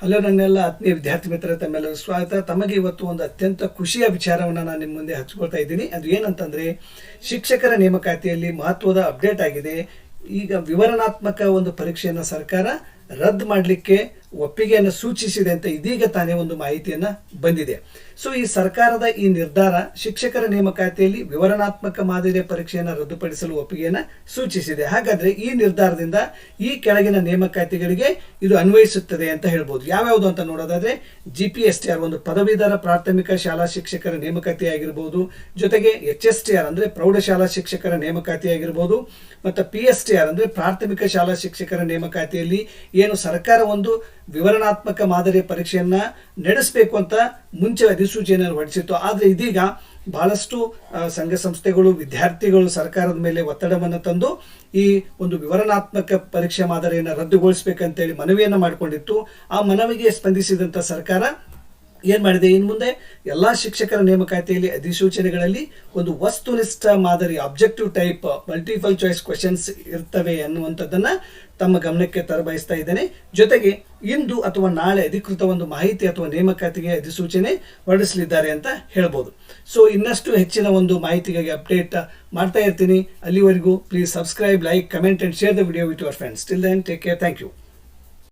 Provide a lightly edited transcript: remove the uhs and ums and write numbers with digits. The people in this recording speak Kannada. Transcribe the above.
ಹಲೋ ನನ್ನೆಲ್ಲ ಆತ್ಮೀಯ ವಿದ್ಯಾರ್ಥಿ ಮಿತ್ರರೇ, ತಮ್ಮೆಲ್ಲರೂ ಸ್ವಾಗತ. ತಮಗೆ ಇವತ್ತು ಒಂದು ಅತ್ಯಂತ ಖುಷಿಯ ವಿಚಾರವನ್ನು ನಾನು ನಿಮ್ಮ ಮುಂದೆ ಹಂಚ್ಕೊಳ್ತಾ ಇದ್ದೀನಿ. ಅದು ಏನಂತಂದರೆ, ಶಿಕ್ಷಕರ ನೇಮಕಾತಿಯಲ್ಲಿ ಮಹತ್ವದ ಅಪ್ಡೇಟ್ ಆಗಿದೆ. ಈಗ ವಿವರಣಾತ್ಮಕ ಒಂದು ಪರೀಕ್ಷೆಯನ್ನು ಸರ್ಕಾರ ರದ್ದು ಮಾಡಲಿಕ್ಕೆ ಒಪ್ಪಿಗೆಯನ್ನು ಸೂಚಿಸಿದೆ ಅಂತ ಇದೀಗ ತಾನೇ ಒಂದು ಮಾಹಿತಿಯನ್ನು ಬಂದಿದೆ. ಸೊ ಈ ಸರ್ಕಾರದ ಈ ನಿರ್ಧಾರ ಶಿಕ್ಷಕರ ನೇಮಕಾತಿಯಲ್ಲಿ ವಿವರಣಾತ್ಮಕ ಮಾದರಿಯ ಪರೀಕ್ಷೆಯನ್ನು ರದ್ದುಪಡಿಸಲು ಒಪ್ಪಿಗೆಯನ್ನು ಸೂಚಿಸಿದೆ. ಹಾಗಾದರೆ ಈ ನಿರ್ಧಾರದಿಂದ ಈ ಕೆಳಗಿನ ನೇಮಕಾತಿಗಳಿಗೆ ಇದು ಅನ್ವಯಿಸುತ್ತದೆ ಅಂತ ಹೇಳ್ಬೋದು. ಯಾವ್ಯಾವುದು ಅಂತ ನೋಡೋದಾದ್ರೆ, GPSTR ಒಂದು ಪದವೀಧರ ಪ್ರಾಥಮಿಕ ಶಾಲಾ ಶಿಕ್ಷಕರ ನೇಮಕಾತಿ ಆಗಿರ್ಬೋದು, ಜೊತೆಗೆ HSTR ಅಂದರೆ ಪ್ರೌಢಶಾಲಾ ಶಿಕ್ಷಕರ ನೇಮಕಾತಿ ಆಗಿರ್ಬೋದು, ಮತ್ತು PSTR ಅಂದರೆ ಪ್ರಾಥಮಿಕ ಶಾಲಾ ಶಿಕ್ಷಕರ ನೇಮಕಾತಿಯಲ್ಲಿ ಏನು ಸರ್ಕಾರ ಒಂದು ವಿವರಣಾತ್ಮಕ ಮಾದರಿಯ ಪರೀಕ್ಷೆಯನ್ನ ನಡೆಸಬೇಕು ಅಂತ ಮುಂಚೆ ಅಧಿಸೂಚನೆಯನ್ನು ಹೊರಡಿಸಿತ್ತು. ಆದರೆ ಇದೀಗ ಬಹಳಷ್ಟು ಸಂಘ ಸಂಸ್ಥೆಗಳು, ವಿದ್ಯಾರ್ಥಿಗಳು ಸರ್ಕಾರದ ಮೇಲೆ ಒತ್ತಡವನ್ನು ತಂದು ಈ ಒಂದು ವಿವರಣಾತ್ಮಕ ಪರೀಕ್ಷೆ ಮಾದರಿಯನ್ನು ರದ್ದುಗೊಳಿಸಬೇಕಂತೇಳಿ ಮನವಿಯನ್ನು ಮಾಡಿಕೊಂಡಿತ್ತು. ಆ ಮನವಿಗೆ ಸ್ಪಂದಿಸಿದಂಥ ಸರ್ಕಾರ ಏನು ಮಾಡಿದೆ, ಇನ್ನು ಮುಂದೆ ಎಲ್ಲ ಶಿಕ್ಷಕರ ನೇಮಕಾತಿಯಲ್ಲಿ ಅಧಿಸೂಚನೆಗಳಲ್ಲಿ ಒಂದು ವಸ್ತುನಿಷ್ಠ ಮಾದರಿ objective type multiple choice questions ಇರ್ತವೆ ಅನ್ನುವಂಥದ್ದನ್ನು ತಮ್ಮ ಗಮನಕ್ಕೆ ತರಬಯಸ್ತಾ ಇದ್ದೇನೆ. ಜೊತೆಗೆ ಇಂದು ಅಥವಾ ನಾಳೆ ಅಧಿಕೃತ ಒಂದು ಮಾಹಿತಿ ಅಥವಾ ನೇಮಕಾತಿಗೆ ಅಧಿಸೂಚನೆ ಹೊರಡಿಸಲಿದ್ದಾರೆ ಅಂತ ಹೇಳ್ಬೋದು. ಸೊ ಇನ್ನಷ್ಟು ಹೆಚ್ಚಿನ ಒಂದು ಮಾಹಿತಿಗಾಗಿ ಅಪ್ಡೇಟ್ ಮಾಡ್ತಾ ಇರ್ತೀನಿ. ಅಲ್ಲಿವರೆಗೂ please subscribe, like, comment and share the video with your friends. Till then, take care. Thank you.